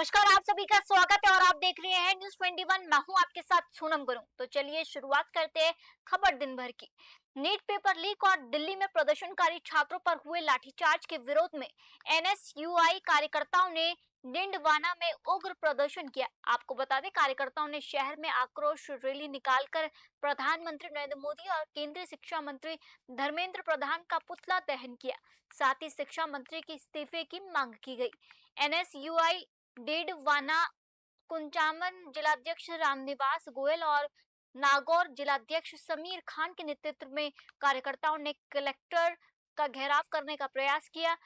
नमस्कार, आप सभी का स्वागत है और आप देख रहे हैं न्यूज़ 21। मैं हूं आपके साथ सोनम गुरु। तो चलिए शुरुआत करते हैं खबर दिन भर की। नीट पेपर लीक और दिल्ली में प्रदर्शनकारी छात्रों पर हुए लाठीचार्ज के विरोध में एनएसयूआई कार्यकर्ताओं ने डिंडवाना में उग्र प्रदर्शन किया। आपको बता दें, कार्यकर्ताओं ने शहर में आक्रोश रैली निकालकर प्रधानमंत्री नरेंद्र मोदी और केंद्रीय शिक्षा मंत्री धर्मेंद्र प्रधान का पुतला दहन किया। साथ ही शिक्षा मंत्री के इस्तीफे की मांग की गई। एनएसयूआई डेडवाना कुंचामन जिलाध्यक्ष रामनिवास गोयल और नागौर जिलाध्यक्ष समीर खान के नेतृत्व में कार्यकर्ताओं ने कलेक्टर का घेराव करने का प्रयास किया,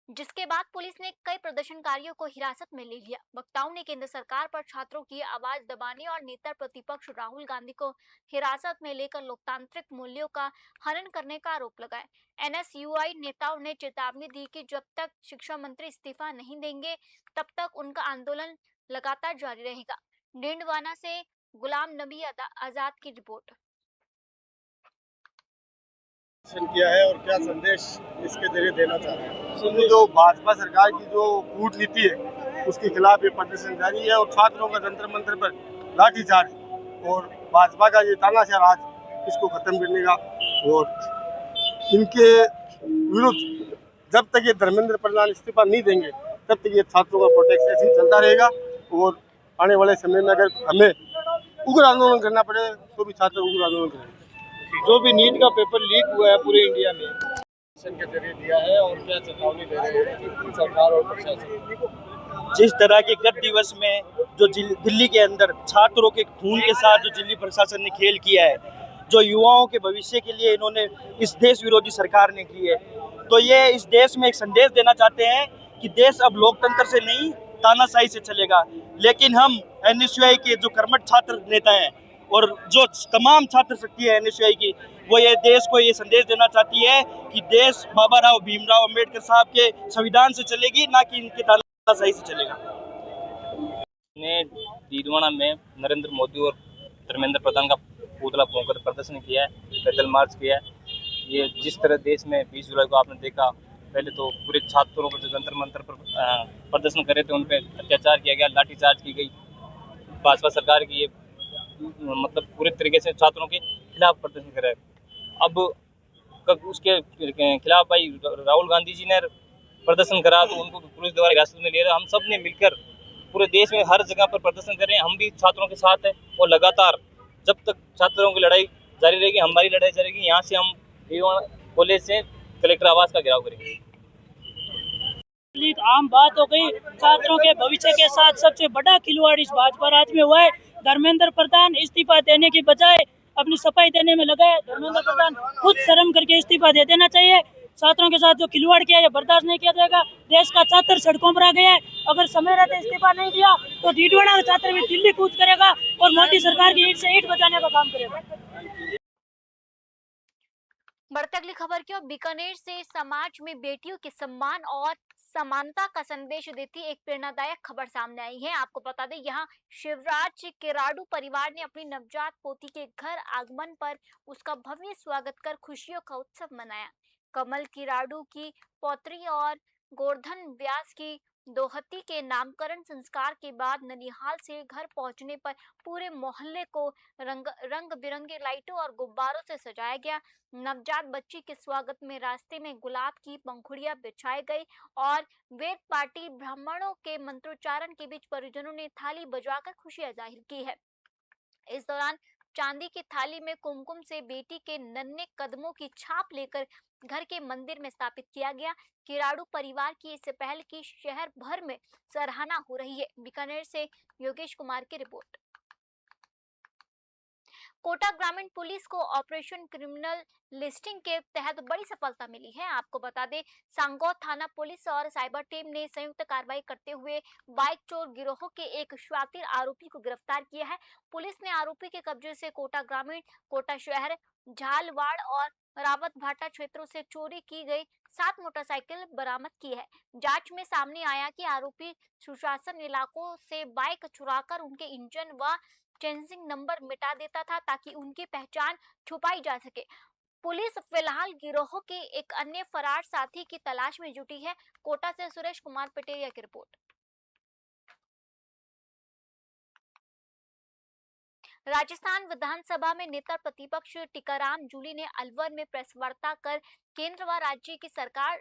जिसके बाद पुलिस ने कई प्रदर्शनकारियों को हिरासत में ले लिया। वक्ताओं ने केंद्र सरकार पर छात्रों की आवाज दबाने और नेता प्रतिपक्ष राहुल गांधी को हिरासत में लेकर लोकतांत्रिक मूल्यों का हनन करने का आरोप लगाया। एनएसयूआई नेताओं ने चेतावनी दी कि जब तक शिक्षा मंत्री इस्तीफा नहीं देंगे, तब तक उनका आंदोलन लगातार जारी रहेगा। डिंडवाना से गुलाम नबी आजाद की रिपोर्ट। किया है और क्या संदेश इसके जरिए देना चाह रहे हैं? जो भाजपा सरकार की जो कूटनीति है उसके खिलाफ ये प्रदर्शन जारी है और छात्रों का जंतर मंतर पर लाठीचार्ज और भाजपा का ये तानाशाह राज इसको खत्म करने का और इनके विरुद्ध जब तक ये धर्मेंद्र प्रधान इस्तीफा नहीं देंगे तब तक ये छात्रों का प्रोटेस्ट ऐसे ही चलता रहेगा और आने वाले समय में अगर हमें उग्र आंदोलन करना पड़े तो भी छात्र उग्र आंदोलन करेंगे। जो भी नीट का पेपर लीक हुआ है पूरे इंडिया में के जरिए दिया है और क्या चेतावनी दे रहे हैं सरकार और प्रशासन? जिस तरह के गत दिवस में जो दिल्ली के अंदर छात्रों के खून के साथ जो दिल्ली प्रशासन ने खेल किया है, जो युवाओं के भविष्य के लिए इन्होंने इस देश विरोधी सरकार ने की है, तो ये इस देश में एक संदेश देना चाहते हैं कि देश अब लोकतंत्र से नहीं तानाशाही से चलेगा। लेकिन हम एनएसयूआई के जो कर्मठ छात्र नेता हैं और जो तमाम छात्र शक्ति है एनएसयूआई की, वो ये देश को ये संदेश देना चाहती है कि देश बाबा राव भीमराव अंबेडकर साहब के संविधान से चलेगी, ना कि इनके तानाशाही से चलेगा। ने डीडवाना में नरेंद्र मोदी और धर्मेंद्र प्रधान का पुतला फूंककर प्रदर्शन किया है, पैदल मार्च किया है। ये जिस तरह देश में 20 जुलाई को आपने देखा, पहले तो पूरे छात्रों को जो जंतर मंतर पर प्रदर्शन कर रहे थे उन पर अत्याचार किया गया, लाठीचार्ज की गई। भाजपा सरकार की ये मतलब पूरे तरीके से छात्रों के खिलाफ प्रदर्शन कर रहा है। अब उसके खिलाफ भाई राहुल गांधी जी ने प्रदर्शन करा तो उनको पुलिस द्वारा हिरासत में ले रहा। हम सब ने मिलकर पूरे देश में हर जगह पर प्रदर्शन कर रहे हैं। हम भी छात्रों के साथ है और लगातार जब तक छात्रों की लड़ाई जारी रहेगी, हमारी लड़ाई जारी रहेगी। यहाँ से हम कॉलेज से कलेक्टर आवास का घेराव करेंगे। आम बात हो गई, छात्रों के भविष्य के साथ सबसे बड़ा खिलवाड़ इस भाजपा राज में हुआ है। धर्मेंद्र प्रधान इस्तीफा देने की बजाय अपनी सफाई देने में लगा है। धर्मेंद्र प्रधान खुद शर्म करके इस्तीफा दे देना चाहिए। छात्रों के साथ जो खिलवाड़ किया है बर्दाश्त नहीं किया जाएगा। देश का छात्र सड़कों पर आ गया है। अगर समय रहते इस्तीफा नहीं दिया तो डीडवाना का छात्र भी दिल्ली कूच करेगा और मोदी सरकार की ईंट से ईंट बचाने का काम करेगा। बढ़ते अगली खबर की ओर। बीकानेर से समाज में बेटियों के सम्मान और समानता का संदेश देती एक प्रेरणादायक खबर सामने आई है। आपको बता दें, यहाँ शिवराज किराडू परिवार ने अपनी नवजात पोती के घर आगमन पर उसका भव्य स्वागत कर खुशियों का उत्सव मनाया। कमल किराडू की पौत्री और गोवर्धन व्यास की दोहती के नामकरण संस्कार के बाद ननिहाल से घर पहुंचने पर पूरे मोहल्ले को रंग बिरंगे लाइटों और गुब्बारों से सजाया गया। नवजात बच्ची के स्वागत में रास्ते में गुलाब की पंखुड़ियां बिछाई गई और वेद पार्टी ब्राह्मणों के मंत्रोच्चारण के बीच परिजनों ने थाली बजाकर खुशियां जाहिर की है। इस दौरान चांदी की थाली में कुमकुम से बेटी के नन्हे कदमों की छाप लेकर घर के मंदिर में स्थापित किया गया। किराडू परिवार की इस पहल की शहर भर में सराहना हो रही है। बीकानेर से योगेश कुमार की रिपोर्ट। कोटा ग्रामीण पुलिस को ऑपरेशन क्रिमिनल लिस्टिंग के तहत बड़ी सफलता मिली है। आपको बता दें, सांगौर थाना पुलिस और साइबर टीम ने संयुक्त कार्रवाई करते हुए बाइक चोर गिरोह के एक शातिर आरोपी को गिरफ्तार किया है। पुलिस ने आरोपी के कब्जे से कोटा ग्रामीण, कोटा शहर, झालवाड़ और रावत भाटा क्षेत्रों से चोरी की गई 7 मोटरसाइकिल बरामद की है। जांच में सामने आया कि आरोपी सुशासन इलाकों से बाइक चुराकर उनके इंजन व चेंजिंग नंबर मिटा देता था ताकि उनकी पहचान छुपाई जा सके। पुलिस फिलहाल गिरोह के एक अन्य फरार साथी की तलाश में जुटी है। कोटा से सुरेश कुमार पटेरिया की रिपोर्ट। राजस्थान विधानसभा में नेता प्रतिपक्ष टीकाराम जूली ने अलवर में प्रेस वार्ता कर केंद्र व राज्य की सरकार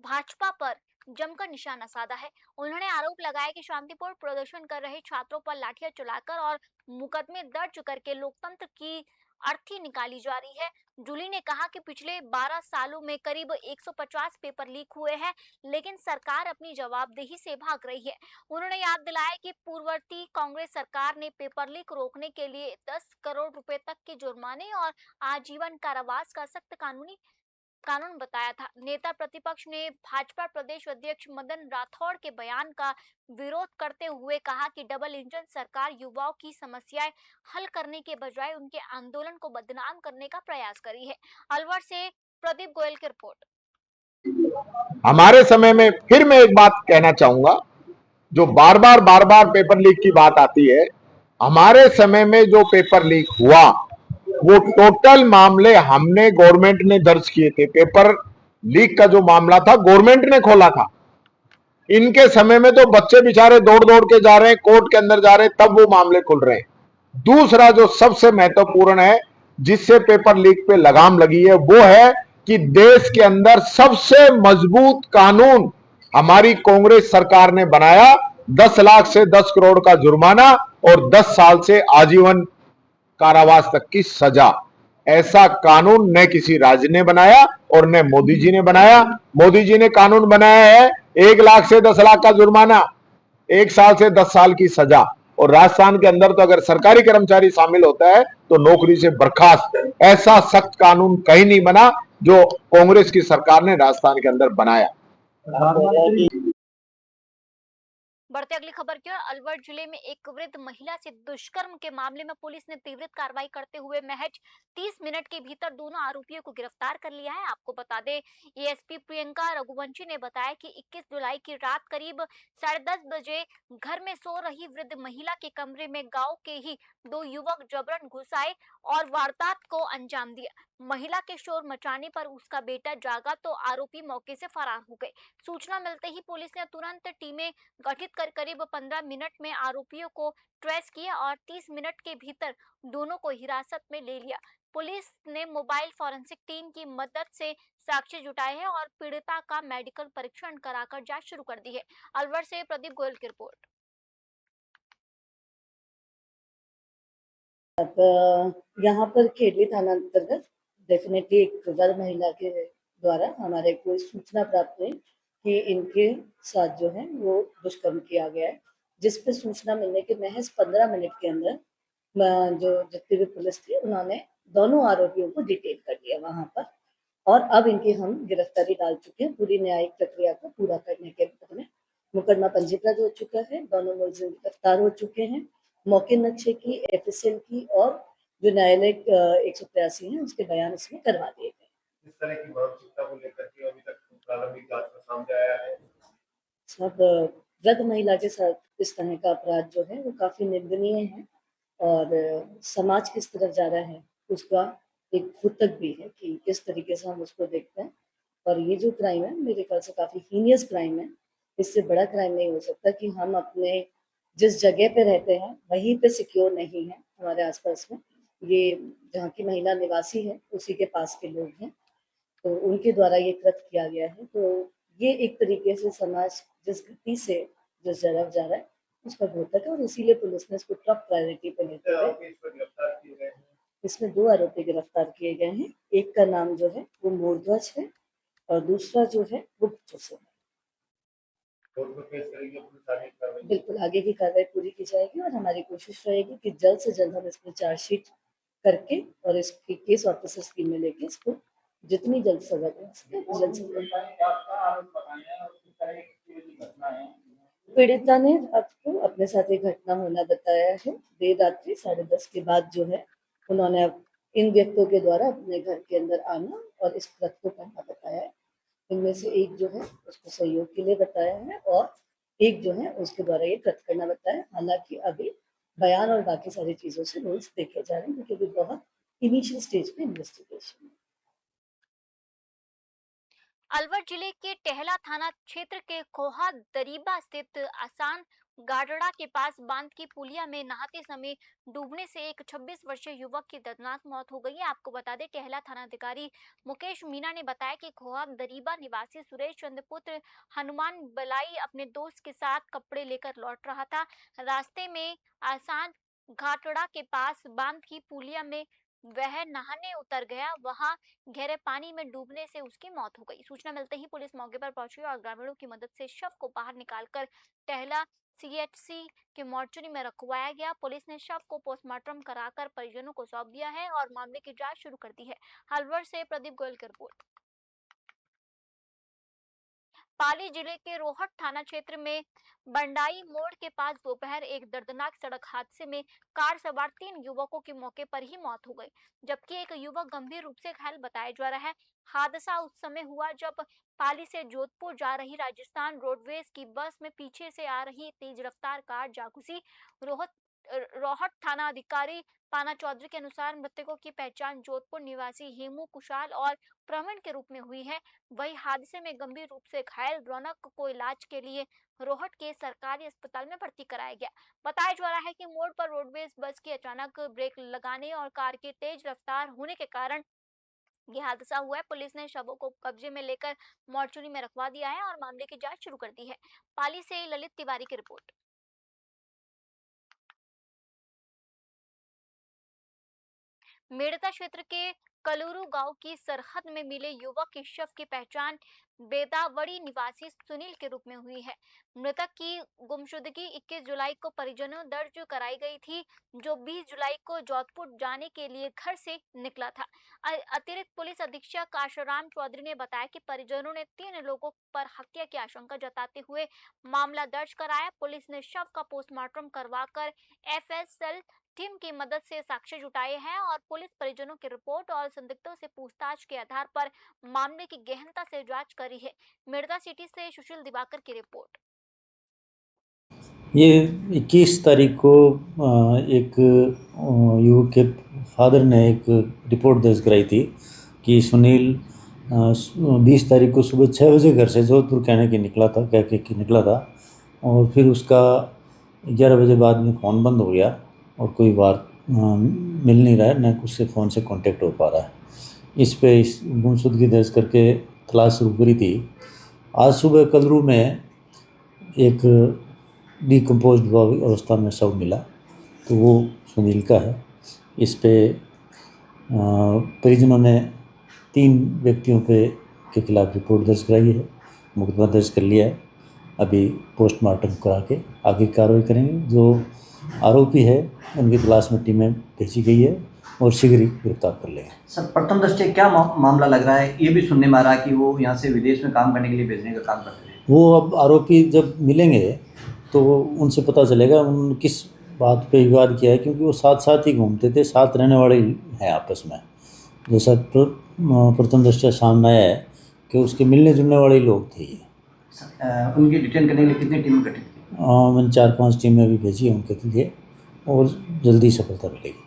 भाजपा पर जमकर निशाना साधा है। उन्होंने आरोप लगाया कि शांतिपूर्ण प्रदर्शन कर रहे छात्रों पर लाठियां चलाकर और मुकदमे दर्ज करके लोकतंत्र की अर्थी निकाली जा रही है। जूली ने कहा कि पिछले 12 सालों में करीब 150 पेपर लीक हुए हैं, लेकिन सरकार अपनी जवाबदेही से भाग रही है। उन्होंने याद दिलाया कि पूर्ववर्ती कांग्रेस सरकार ने पेपर लीक रोकने के लिए 10 करोड़ रुपए तक के जुर्माने और आजीवन कारावास का सख्त कानून बताया था। नेता प्रतिपक्ष ने भाजपा प्रदेश अध्यक्ष मदन राठौड़ के बयान का विरोध करते हुए कहा कि डबल इंजन सरकार युवाओं की समस्याएं हल करने के बजाय उनके आंदोलन को बदनाम करने का प्रयास करी है। अलवर से प्रदीप गोयल की रिपोर्ट। हमारे समय में फिर मैं एक बात कहना चाहूंगा, जो बार बार पेपर लीक की बात आती है, हमारे समय में जो पेपर लीक हुआ वो टोटल मामले हमने गवर्नमेंट ने दर्ज किए थे। पेपर लीक का जो मामला था गवर्नमेंट ने खोला था। इनके समय में तो बच्चे बेचारे दौड़ दौड़ के जा रहे हैं, कोर्ट के अंदर जा रहे हैं, तब वो मामले खुल रहे हैं। दूसरा जो सबसे महत्वपूर्ण है, जिससे पेपर लीक पे लगाम लगी है, वो है कि देश के अंदर सबसे मजबूत कानून हमारी कांग्रेस सरकार ने बनाया, 10 लाख से 10 करोड़ का जुर्माना और 10 साल से आजीवन कारावास तक की सजा। ऐसा कानून न किसी राज्य ने बनाया और न मोदी जी ने बनाया। मोदी जी ने कानून बनाया है 1 लाख से 10 लाख का जुर्माना, 1 साल से 10 साल की सजा, और राजस्थान के अंदर तो अगर सरकारी कर्मचारी शामिल होता है तो नौकरी से बर्खास्त। ऐसा सख्त कानून कहीं नहीं बना जो कांग्रेस की सरकार ने राजस्थान के अंदर बनाया। बढ़ते अगली खबर की ओर। अलवर जिले में एक वृद्ध महिला से दुष्कर्म के मामले में पुलिस ने त्वरित कार्रवाई करते हुए महज 30 मिनट के भीतर दोनों आरोपियों को गिरफ्तार कर लिया है। आपको बता दें, एएसपी प्रियंका रघुवंशी ने बताया कि 21 जुलाई की रात करीब 10:30 बजे घर में सो रही वृद्ध महिला के कमरे में गांव के ही 2 युवक जबरन घुस आए और वारदात को अंजाम दिया। महिला के शोर मचाने पर उसका बेटा जागा तो आरोपी मौके से फरार हो गए। सूचना मिलते ही पुलिस ने तुरंत टीमें गठित कर करीब 15 मिनट में आरोपियों को ट्रेस किया और 30 मिनट के भीतर दोनों को हिरासत में ले लिया। पुलिस ने मोबाइल फॉरेंसिक टीम की मदद से साक्ष्य जुटाए हैं और पीड़िता का मेडिकल परीक्षण कराकर जांच शुरू कर दी है। अलवर से प्रदीप गोयल की रिपोर्ट। यहाँ पर खेड़ी थाना अंतर्गत डेफिनेटली एक वृद्ध महिला के द्वारा हमारे को सूचना प्राप्त हुई कि इनके साथ जो है वो दुष्कर्म किया गया है, जिस पर सूचना मिलने के महज 15 मिनट के अंदर जो जितनी भी पुलिस थी उन्होंने दोनों आरोपियों को डिटेन कर लिया वहां पर, और अब इनकी हम गिरफ्तारी डाल चुके हैं। पूरी न्यायिक प्रक्रिया को पूरा करने के बाद में मुकदमा पंजीकृत हो चुका है, दोनों मुलजिम गिरफ्तार हो चुके हैं। मौके नक्शे की, एफएसएल की और जो न्यायालय 183 है उसके बयान इसमें करवा दिए गए। इस तरह की मानसिकता को लेकर के अभी तक प्रारंभिक जांच में सामने आया है। सब वृद्ध महिला के साथ इस तरह का अपराध जो है वो काफी निंदनीय है और समाज किस तरफ जा रहा है उसका एक फुटक भी है कि किस तरीके से हम उसको देखते हैं। और ये जो क्राइम है मेरे ख्याल से काफी हीनियस क्राइम है। इससे बड़ा क्राइम नहीं हो सकता कि हम अपने जिस जगह पे रहते हैं वहीं पे सिक्योर नहीं है, हमारे आसपास में ये जहाँ की महिला निवासी है उसी के पास के लोग हैं, तो उनके द्वारा ये कृत्य किया गया है। तो ये एक तरीके से समाज जिस गति से जिस तरफ जा रहा है उसका द्योतक है और इसीलिए पुलिस ने इसको टॉप प्रायोरिटी पे लेते हुए इसमें 2 आरोपी गिरफ्तार किए गए हैं। एक का नाम जो है वो मोरध्वज है और दूसरा जो है वो बच्चों है। बिल्कुल आगे की कार्रवाई पूरी की जाएगी और हमारी कोशिश रहेगी कि जल्द से जल्द हम इसमें चार्जशीट करके और इसकी केस ऑफिसर स्कीम में लेके इसको जितनी जल्द सजा दे सके जल्द से जल्द। पीड़िता ने आपको अपने साथ एक घटना होना बताया है। देर रात्रि 10:30 के बाद जो है उन्होंने इन व्यक्तियों के द्वारा अपने घर के अंदर आना और इस कृत्य को करना बताया है। इनमें से एक जो है उसको सहयोग के लिए बताया है और एक जो है उसके द्वारा ये कृत्य करना बताया है। हालांकि अभी बयान और बाकी सारी चीजों से रूल्स देखे जा रहे हैं क्योंकि अभी बहुत इनिशियल स्टेज पे इन्वेस्टिगेशन है। अलवर जिले के टेहला थाना क्षेत्र के कोहा दरीबा स्थित आसान गाडड़ा के पास बांध की पुलिया में नहाते समय डूबने से एक 26 वर्षीय युवक की दर्दनाक मौत हो गई है। आपको बता दें, टेहला थानाधिकारी मुकेश मीणा ने बताया कि खोहा दरीबा निवासी सुरेश चंद्र पुत्र हनुमान बलाई अपने दोस्त के साथ कपड़े लेकर लौट रहा था। रास्ते में आसान घाटड़ा के पास बांध की पुलिया में वह नहाने उतर गया। वहां गहरे पानी में डूबने से उसकी मौत हो गई। सूचना मिलते ही पुलिस मौके पर पहुंची और ग्रामीणों की मदद से शव को बाहर निकालकर टहला सीएचसी के मोर्चरी में रखवाया गया। पुलिस ने शव को पोस्टमार्टम कराकर परिजनों को सौंप दिया है और मामले की जांच शुरू कर दी है। अलवर से प्रदीप गोयल की रिपोर्ट। पाली जिले के रोहट थाना क्षेत्र में बंडाई मोड़ के पास दोपहर एक दर्दनाक सड़क हादसे में कार सवार 3 युवकों की मौके पर ही मौत हो गई, जबकि एक युवक गंभीर रूप से घायल बताया जा रहा है। हादसा उस समय हुआ जब पाली से जोधपुर जा रही राजस्थान रोडवेज की बस में पीछे से आ रही तेज रफ्तार कार जा घुसी। रोहट थाना अधिकारी पाना चौधरी के अनुसार मृतकों की पहचान जोधपुर निवासी हेमू कुशाल और प्रवीण के रूप में हुई है। वही हादसे में गंभीर रूप से घायल रौनक को इलाज के लिए रोहट के सरकारी अस्पताल में भर्ती कराया गया। बताया जा रहा है कि मोड़ पर रोडवेज बस की अचानक ब्रेक लगाने और कार की तेज रफ्तार होने के कारण यह हादसा हुआ है। पुलिस ने शवों को कब्जे में लेकर मोर्चरी में रखवा दिया है और मामले की जांच शुरू कर दी है। पाली से ललित तिवारी की रिपोर्ट। मेड़ता क्षेत्र के कलूरू गांव की सरहद में मिले युवक के शव की पहचान बेदावड़ी निवासी सुनील के रूप में हुई है। मृतक की गुमशुदगी 21 जुलाई को परिजनों दर्ज कराई गई थी, जो 20 जुलाई को जोधपुर जाने के लिए घर से निकला था। अतिरिक्त पुलिस अधीक्षक आशाराम चौधरी ने बताया कि परिजनों ने 3 लोगों पर हत्या की आशंका जताते हुए मामला दर्ज कराया। पुलिस ने शव का पोस्टमार्टम करवाकर एफएसएल टीम की मदद से साक्ष्य जुटाए हैं और पुलिस परिजनों की रिपोर्ट और संदिग्धों से पूछताछ के आधार पर मामले की गहनता से जांच करी है। मिर्जा सिटी से सुशील दिवाकर की रिपोर्ट। ये 21 तारीख को एक युवक के फादर ने एक रिपोर्ट दर्ज कराई थी कि सुनील 20 तारीख को सुबह 6 बजे घर से जोधपुर कहने के निकला था, कह के निकला था और फिर उसका 11 बजे बाद में फ़ोन बंद हो गया और कोई बात मिल नहीं रहा है, न उससे फ़ोन से कांटेक्ट हो पा रहा है। इस पे इस गुमशुदगी दर्ज करके तलाश शुरू करी थी। आज सुबह कलरू में एक डिकम्पोज अवस्था में शव मिला, तो वो सुनील का है। इस पे परिजनों ने 3 व्यक्तियों के खिलाफ रिपोर्ट दर्ज कराई है, मुकदमा दर्ज कर लिया है। अभी पोस्टमार्टम करा के आगे कार्रवाई करेंगे। जो आरोपी है उनकी तलाश में टीमें भेजी गई है और शीघ्र ही गिरफ्तार कर लेंगे। सर, प्रथम दृष्टया क्या मामला लग रहा है? ये भी सुनने में आ रहा है कि वो यहाँ से विदेश में काम करने के लिए भेजने का काम करते थे। वो अब आरोपी जब मिलेंगे तो उनसे पता चलेगा उन्होंने किस बात पे विवाद किया है, क्योंकि वो साथ साथ ही घूमते थे, साथ रहने वाले हैं आपस में। जैसा प्रथम दृष्टया सामने आया है कि उसके मिलने जुलने वाले लोग थे ये। उनकी डिटेन करने के लिए कितनी टीम गठित की? मैंने 4-5 टीमें भी भेजी हैं उनके लिए और जल्दी सफलता मिलेगी।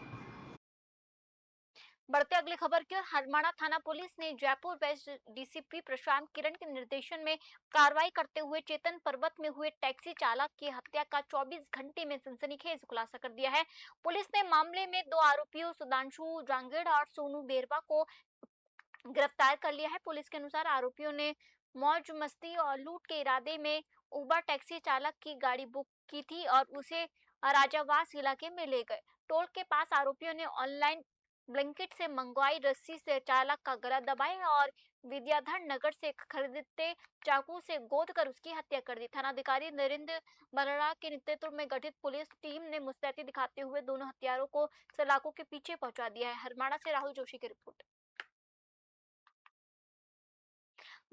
बढ़ते अगली खबर की ओर। हरमाणा थाना पुलिस ने जयपुर वेस्ट डीसीपी प्रशांत किरण के निर्देशन में कार्रवाई करते हुए चेतन पर्वत में हुए टैक्सी चालक की हत्या का 24 घंटे में सनसनीखेज खुलासा कर दिया है। पुलिस ने मामले में 2 आरोपियों सुधांशु जांगेड़ और सोनू बेरवा को गिरफ्तार कर लिया है। पुलिस के अनुसार आरोपियों ने मौज मस्ती और लूट के इरादे में उबर टैक्सी चालक की गाड़ी बुक की थी और उसे राजावास इलाके में ले गए। टोल के पास आरोपियों ने ऑनलाइन ब्लिंकिट से मंगवाई रस्सी से चालक का गला दबाया और विद्याधर नगर से खरीदते चाकू से गोद कर उसकी हत्या कर दी। थानाधिकारी नरेंद्र बराड़ा के नेतृत्व में गठित पुलिस टीम ने मुस्तैदी दिखाते हुए दोनों हत्यारों को सलाखों के पीछे पहुंचा दिया है। हरमाणा से राहुल जोशी की रिपोर्ट।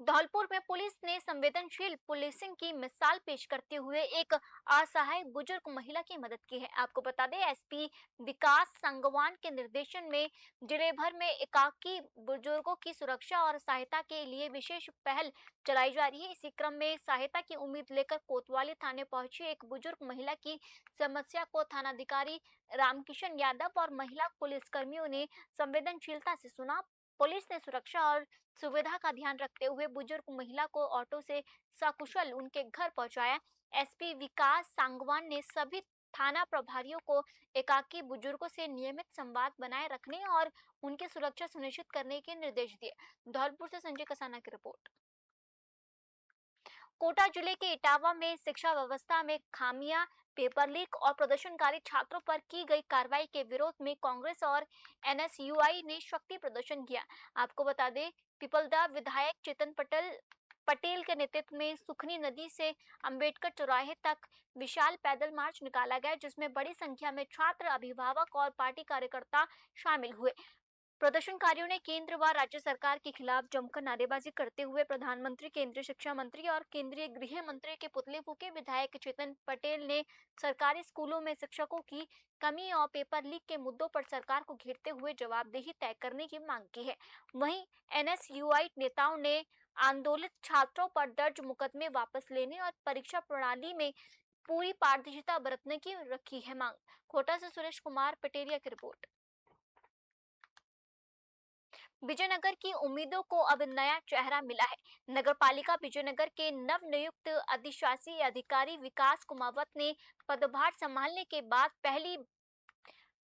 धौलपुर में पुलिस ने संवेदनशील पुलिसिंग की मिसाल पेश करते हुए एक असहाय बुजुर्ग महिला की मदद की है। आपको बता दें, एसपी विकास संगवान के निर्देशन में जिले भर में एकाकी बुजुर्गों की सुरक्षा और सहायता के लिए विशेष पहल चलाई जा रही है। इसी क्रम में सहायता की उम्मीद लेकर कोतवाली थाने पहुंची एक बुजुर्ग महिला की समस्या को थानाधिकारी रामकिशन यादव और महिला पुलिसकर्मियों ने संवेदनशीलता से सुना। पुलिस ने सुरक्षा और सुविधा का ध्यान रखते हुए बुजुर्ग महिला को ऑटो से सकुशल उनके घर पहुंचाया। एसपी विकास सांगवान ने सभी थाना प्रभारियों को एकाकी बुजुर्गों से नियमित संवाद बनाए रखने और उनकी सुरक्षा सुनिश्चित करने के निर्देश दिए। धौलपुर से संजय कसाना की रिपोर्ट। कोटा जिले के इटावा में शिक्षा व्यवस्था में खामियां, पेपर लीक और प्रदर्शनकारी छात्रों पर की गई कार्रवाई के विरोध में कांग्रेस और एनएसयूआई ने शक्ति प्रदर्शन किया। आपको बता दें, पिपलदा विधायक चेतन पटेल के नेतृत्व में सुखनी नदी से अंबेडकर चौराहे तक विशाल पैदल मार्च निकाला गया, जिसमें बड़ी संख्या में छात्र, अभिभावक और पार्टी कार्यकर्ता शामिल हुए। प्रदर्शनकारियों ने केंद्र व राज्य सरकार के खिलाफ जमकर नारेबाजी करते हुए प्रधानमंत्री, केंद्रीय शिक्षा मंत्री और केंद्रीय गृह मंत्री के पुतले फूके। विधायक चेतन पटेल ने सरकारी स्कूलों में शिक्षकों की कमी और पेपर लीक के मुद्दों पर सरकार को घेरते हुए जवाबदेही तय करने की मांग की है। वहीं एनएसयूआई नेताओं ने आंदोलित छात्रों पर दर्ज मुकदमे वापस लेने और परीक्षा प्रणाली में पूरी पारदर्शिता बरतने की रखी है मांग। कोटा से सुरेश कुमार पटेरिया की रिपोर्ट। विजयनगर की उम्मीदों को अब नया चेहरा मिला है। नगरपालिका विजयनगर के नवनियुक्त अधिशासी अधिकारी विकास कुमावत ने पदभार संभालने के बाद पहली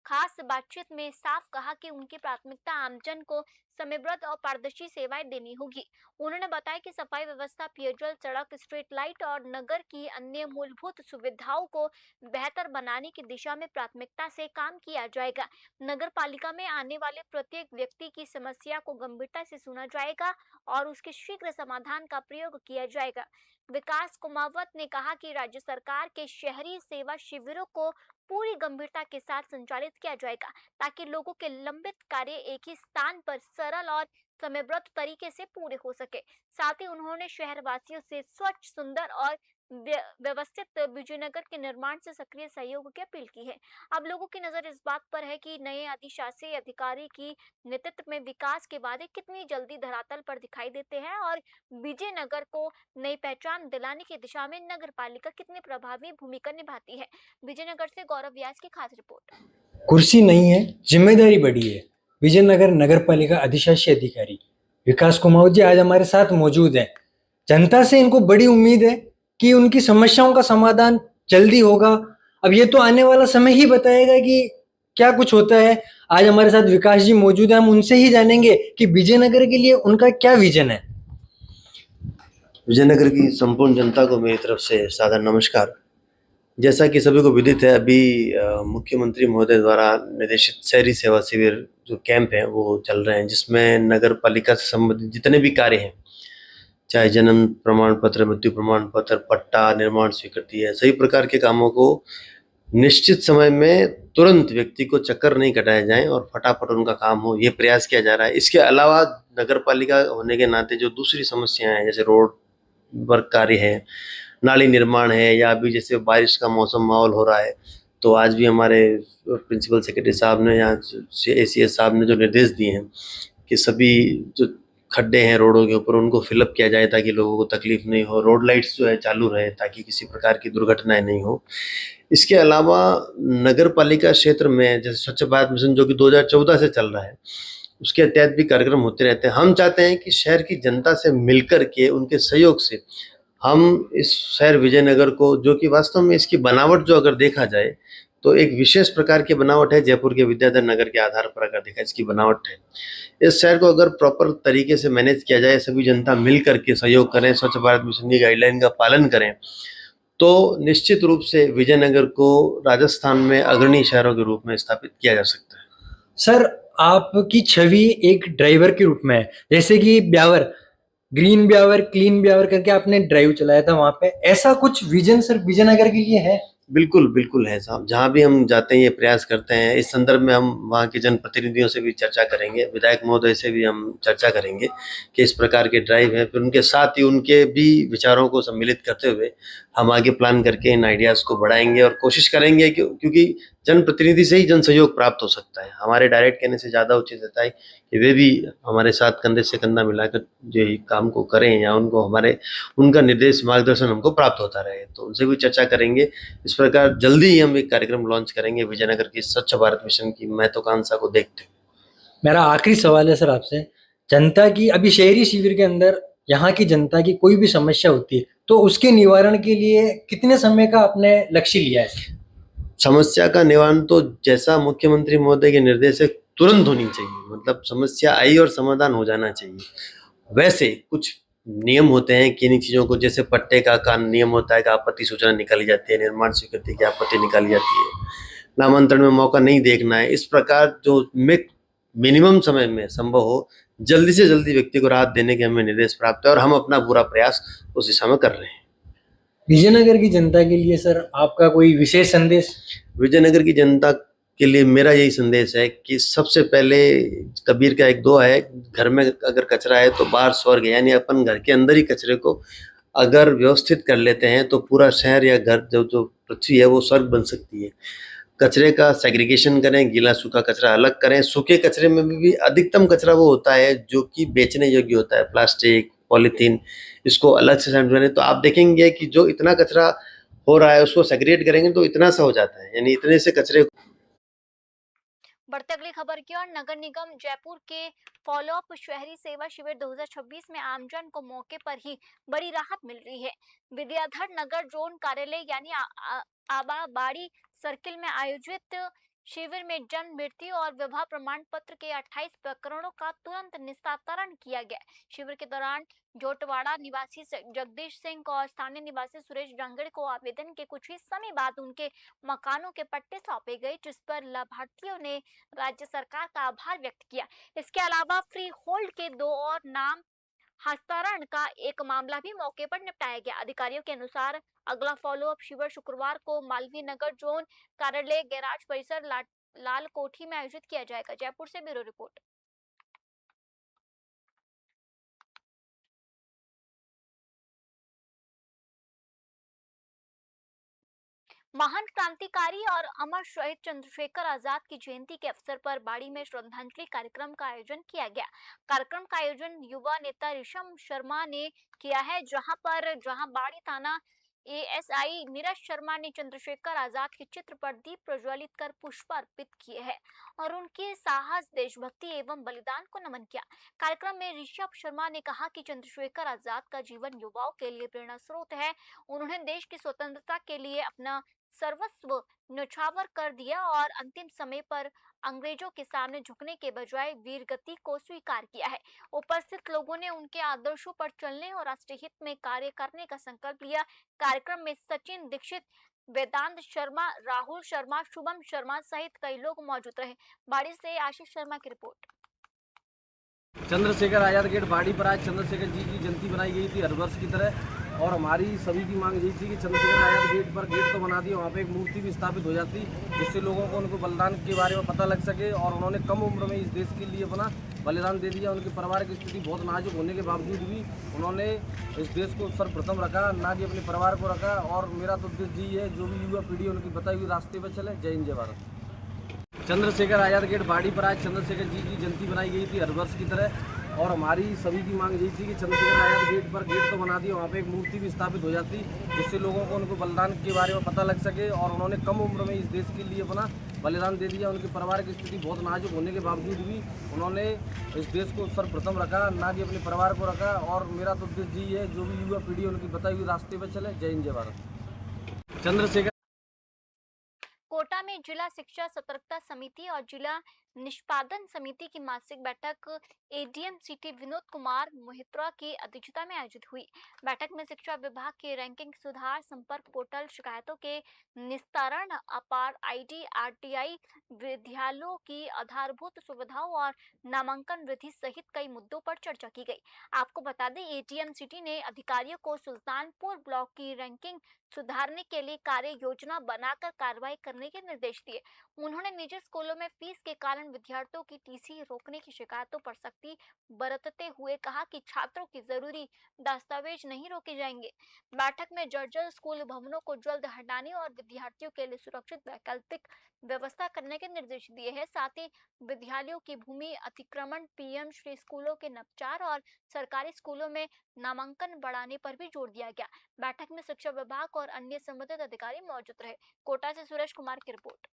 खास बातचीत में साफ कहा कि उनकी प्राथमिकता आमजन को समयबद्ध और पारदर्शी सेवाएं देनी होगी। उन्होंने बताया कि सफाई व्यवस्था, पेयजल, सड़क, स्ट्रीट लाइट और नगर की अन्य मूलभूत सुविधाओं को बेहतर बनाने की दिशा में प्राथमिकता से काम किया जाएगा। नगर पालिका में आने वाले प्रत्येक व्यक्ति की समस्या को गंभीरता से सुना जाएगा और उसके शीघ्र समाधान का प्रयोग किया जाएगा। विकास कुमावत ने कहा कि राज्य सरकार के शहरी सेवा शिविरों को पूरी गंभीरता के साथ संचालित किया जाएगा, ताकि लोगों के लंबित कार्य एक ही स्थान पर सरल और समयबद्ध तरीके से पूरे हो सके। साथ ही उन्होंने शहरवासियों से स्वच्छ, सुंदर और व्यवस्थित विजयनगर के निर्माण से सक्रिय सहयोग की अपील की है। अब लोगों की नजर इस बात पर है कि नए अधिशासी अधिकारी की नेतृत्व में विकास के वादे कितनी जल्दी धरातल पर दिखाई देते हैं और विजयनगर को नई पहचान दिलाने की दिशा में नगर पालिका कितनी प्रभावी भूमिका निभाती है। विजयनगर से गौरव व्यास की खास रिपोर्ट। कुर्सी नहीं है, जिम्मेदारी बड़ी है। विजयनगर नगर पालिका अधिशासी अधिकारी विकास कुमावत जी आज हमारे साथ मौजूद हैं। जनता से इनको बड़ी उम्मीद है कि उनकी समस्याओं का समाधान जल्दी होगा। अब ये तो आने वाला समय ही बताएगा कि क्या कुछ होता है। आज हमारे साथ विकास जी मौजूद हैं, हम उनसे ही जानेंगे कि विजयनगर के लिए उनका क्या विजन है। विजयनगर की संपूर्ण जनता को मेरी तरफ से सादर नमस्कार। जैसा कि सभी को विदित है, अभी मुख्यमंत्री महोदय द्वारा निर्देशित शहरी सेवा शिविर जो कैंप हैं वो चल रहे हैं, जिसमें नगर पालिका से संबंधित जितने भी कार्य हैं, चाहे जन्म प्रमाण पत्र, मृत्यु प्रमाण पत्र, पट्टा, निर्माण स्वीकृति है, सभी प्रकार के कामों को निश्चित समय में तुरंत व्यक्ति को चक्कर नहीं कटाया जाए और फटाफट उनका काम हो, ये प्रयास किया जा रहा है। इसके अलावा नगर पालिका होने के नाते जो दूसरी समस्याएं हैं, जैसे रोड वर्क कार्य है, नाली निर्माण है, या अभी जैसे बारिश का मौसम माहौल हो रहा है, तो आज भी हमारे प्रिंसिपल सेक्रेटरी साहब ने या एसीएस साहब ने जो निर्देश दिए हैं कि सभी जो खड्डे हैं रोडों के ऊपर उनको फिलअप किया जाए ताकि लोगों को तकलीफ नहीं हो। रोड लाइट्स जो है चालू रहे ताकि किसी प्रकार की दुर्घटनाएं नहीं हो। इसके अलावा नगर पालिका क्षेत्र में जैसे स्वच्छ भारत मिशन जो कि 2014 से चल रहा है, उसके तहत भी कार्यक्रम होते रहते हैं। हम चाहते हैं कि शहर की जनता से मिलकर के, उनके सहयोग से हम इस शहर विजयनगर को, जो कि वास्तव में इसकी बनावट जो अगर देखा जाए तो एक विशेष प्रकार की बनावट है। जयपुर के विद्याधर नगर के आधार पर अगर देखा इसकी बनावट है, इस शहर को अगर प्रॉपर तरीके से मैनेज किया जाए, सभी जनता मिल करके सहयोग करें, स्वच्छ भारत मिशन की गाइडलाइन का पालन करें, तो निश्चित रूप से विजयनगर को राजस्थान में अग्रणी शहरों के रूप में स्थापित किया जा सकता है। सर, आपकी छवि एक ड्राइवर के रूप में है, जैसे कि ब्यावर, ग्रीन ब्यावर, क्लीन ब्यावर करके आपने ड्राइव चलाया था वहां पे, ऐसा कुछ विजन सर विजयनगर के लिए है? बिल्कुल बिल्कुल है साहब। जहाँ भी हम जाते हैं ये प्रयास करते हैं। इस संदर्भ में हम वहाँ के जनप्रतिनिधियों से भी चर्चा करेंगे, विधायक महोदय से भी हम चर्चा करेंगे कि इस प्रकार के ड्राइव है। फिर उनके साथ ही उनके भी विचारों को सम्मिलित करते हुए हम आगे प्लान करके इन आइडियाज़ को बढ़ाएंगे और कोशिश करेंगे क्योंकि जनप्रतिनिधि से ही जन सहयोग प्राप्त हो सकता है। हमारे डायरेक्ट कहने से ज़्यादा उचित रहता है कि वे भी हमारे साथ कंधे से कंधा मिलाकर जो काम को करें, या उनका निर्देश मार्गदर्शन हमको प्राप्त होता रहे, तो उनसे भी चर्चा करेंगे। इस प्रकार जल्दी ही हम एक कार्यक्रम लॉन्च करेंगे विजयनगर की स्वच्छ भारत मिशन की महत्वाकांक्षा को देखते हुए। मेरा आखिरी सवाल है सर आपसे, जनता की अभी शहरी शिविर के अंदर यहाँ की जनता की कोई भी समस्या होती है तो उसके निवारण के लिए कितने समय का आपने लक्ष्य लिया है? समस्या का निवारण तो जैसा मुख्यमंत्री महोदय के निर्देश है तुरंत होनी चाहिए, मतलब समस्या आई और समाधान हो जाना चाहिए। वैसे कुछ नियम होते हैं कि इन चीज़ों को, जैसे पट्टे का नियम होता है कि आपत्ति सूचना निकाली जाती है, निर्माण स्वीकृति की आपत्ति निकाली जाती है, नामांतरण में मौका नहीं देखना है। इस प्रकार जो मिनिमम समय में संभव हो, जल्दी से जल्दी व्यक्ति को राहत देने के हमें निर्देश प्राप्त है और हम अपना पूरा प्रयास उस दिशा में कर रहे हैं। विजयनगर की जनता के लिए सर आपका कोई विशेष संदेश? विजयनगर की जनता के लिए मेरा यही संदेश है कि सबसे पहले कबीर का एक दोहा है, घर में अगर कचरा है तो बाहर स्वर्ग है। यानी अपन घर के अंदर ही कचरे को अगर व्यवस्थित कर लेते हैं तो पूरा शहर या घर जो पृथ्वी है वो स्वर्ग बन सकती है। कचरे का सेग्रीगेशन करें, गीला सूखा कचरा अलग करें। सूखे कचरे में भी अधिकतम कचरा वो होता है जो कि बेचने योग्य होता है, प्लास्टिक, पॉलीथीन, इसको अलग से सेपरेट करें। तो आप देखेंगे कि जो इतना कचरा हो रहा है उसको सेग्रीगेट करेंगे तो इतना सा हो जाता है, यानी इतने से कचरे। बढ़ते अगली खबर की ओर। नगर निगम जयपुर के फॉलोअप शहरी सेवा शिविर 2026 में आमजन को मौके पर ही बड़ी राहत मिल रही है। विद्याधर नगर जोन कार्यालय यानी आबाबाड़ी सर्किल में आयोजित शिविर में जन्म, मृत्यु और विवाह प्रमाण पत्र के 28 प्रकरणों का तुरंत निस्तारण किया गया। शिविर के दौरान जोटवाड़ा निवासी जगदीश सिंह और स्थानीय निवासी सुरेश डांगड़ को आवेदन के कुछ ही समय बाद उनके मकानों के पट्टे सौंपे गए, जिस पर लाभार्थियों ने राज्य सरकार का आभार व्यक्त किया। इसके अलावा फ्री होल्ड के 2 और नाम हस्तांतरण का एक मामला भी मौके पर निपटाया गया। अधिकारियों के अनुसार अगला फॉलोअप शिविर शुक्रवार को मालवीय नगर जोन कार्यालय गैराज परिसर लाल कोठी में आयोजित किया जाएगा। जयपुर से ब्यूरो रिपोर्ट। महान क्रांतिकारी और अमर शहीद चंद्रशेखर आजाद की जयंती के अवसर पर बाड़ी में श्रद्धांजलि कार्यक्रम का आयोजन किया गया। कार्यक्रम का आयोजन युवा नेता ऋषम शर्मा ने किया है, जहां बाड़ी थाना एएसआई नीरज शर्मा ने चंद्रशेखर आजाद के चित्र पर दीप प्रज्वलित कर पुष्प अर्पित किए हैं और उनके साहस, देशभक्ति एवं बलिदान को नमन किया। कार्यक्रम में ऋषभ शर्मा ने कहा कि चंद्रशेखर आजाद का जीवन युवाओं के लिए प्रेरणा स्रोत है। उन्होंने देश की स्वतंत्रता के लिए अपना सर्वस्व न्यौछावर कर दिया और अंतिम समय पर अंग्रेजों के सामने झुकने के बजाय वीरगति को स्वीकार किया है। उपस्थित लोगों ने उनके आदर्शों पर चलने और राष्ट्र हित में कार्य करने का संकल्प लिया। कार्यक्रम में सचिन दीक्षित, वेदांत शर्मा, राहुल शर्मा, शुभम शर्मा सहित कई लोग मौजूद रहे। बाड़ी से आशीष शर्मा की रिपोर्ट। चंद्रशेखर आजाद गेट बाड़ी पर आज चंद्रशेखर जी की जयंती बनाई गई थी हर वर्ष की तरह, और हमारी सभी की मांग यही थी कि चंद्रशेखर आजाद गेट पर गेट तो बना दिए, वहाँ पे एक मूर्ति भी स्थापित हो जाती जिससे लोगों को उनको बलिदान के बारे में पता लग सके। और उन्होंने कम उम्र में इस देश के लिए अपना बलिदान दे दिया। उनके परिवार की स्थिति बहुत नाजुक होने के बावजूद भी उन्होंने इस देश को सर्वप्रथम रखा, ना कि अपने परिवार को रखा। और मेरा तो उद्देश्य यही है जो भी युवा पीढ़ी उनकी बताई हुई रास्ते पर चले। जय हिंद, जय भारत। चंद्रशेखर आजाद गेट बाड़ी पर आज चंद्रशेखर जी की जयंती बनाई गई थी हर वर्ष की तरह, और हमारी सभी की मांग यही थी कि चंद्रशेखर आजाद गेट पर गेट तो बना दिए, वहाँ पे एक मूर्ति भी स्थापित हो जाती जिससे लोगों को उनको बलिदान के बारे में पता लग सके। और उन्होंने कम उम्र में इस देश के लिए अपना बलिदान दे दिया। उनके परिवार की स्थिति बहुत नाजुक होने के बावजूद भी उन्होंने इस देश को सर्वप्रथम रखा, ना कि अपने परिवार को रखा। और मेरा तो उद्देश्य यही है जो भी युवा पीढ़ी उनकी बताई हुई रास्ते पर चले। जय हिंद, जय भारत। चंद्रशेखर कोटा में जिला शिक्षा सतर्कता समिति और जिला निष्पादन समिति की मासिक बैठक एडीएम सिटी विनोद कुमार मोहित्रा की अध्यक्षता में आयोजित हुई। बैठक में शिक्षा विभाग की रैंकिंग सुधार, संपर्क पोर्टल, शिकायतों के निस्तारण, अपार आईडी, आरटीआई, विद्यालयों की आधारभूत सुविधाओं और नामांकन वृद्धि सहित कई मुद्दों पर चर्चा की गई। आपको बता दें, एडीएम सिटी ने अधिकारियों को सुल्तानपुर ब्लॉक की रैंकिंग सुधारने के लिए कार्य योजना बनाकर कार्रवाई करने के निर्देश दिए। उन्होंने निजी स्कूलों में फीस के कारण विद्यार्थियों की टीसी रोकने की शिकायतों पर सख्ती बरतते हुए कहा कि छात्रों की जरूरी दस्तावेज नहीं रोके जाएंगे। बैठक में जर्जर स्कूल भवनों को जल्द हटाने और विद्यार्थियों के लिए सुरक्षित वैकल्पिक व्यवस्था करने के निर्देश दिए हैं। साथ ही विद्यालयों की भूमि अतिक्रमण, पीएम श्री स्कूलों के नवचार और सरकारी स्कूलों में नामांकन बढ़ाने पर भी जोर दिया गया। बैठक में शिक्षा विभाग और अन्य संबंधित अधिकारी मौजूद रहे। कोटा से सुरेश कुमार की रिपोर्ट।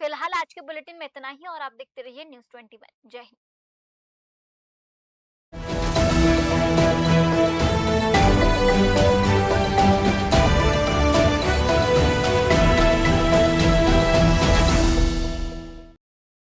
फिलहाल आज के बुलेटिन में इतना ही और आप देखते रहिए न्यूज़ 21। जय हिंद।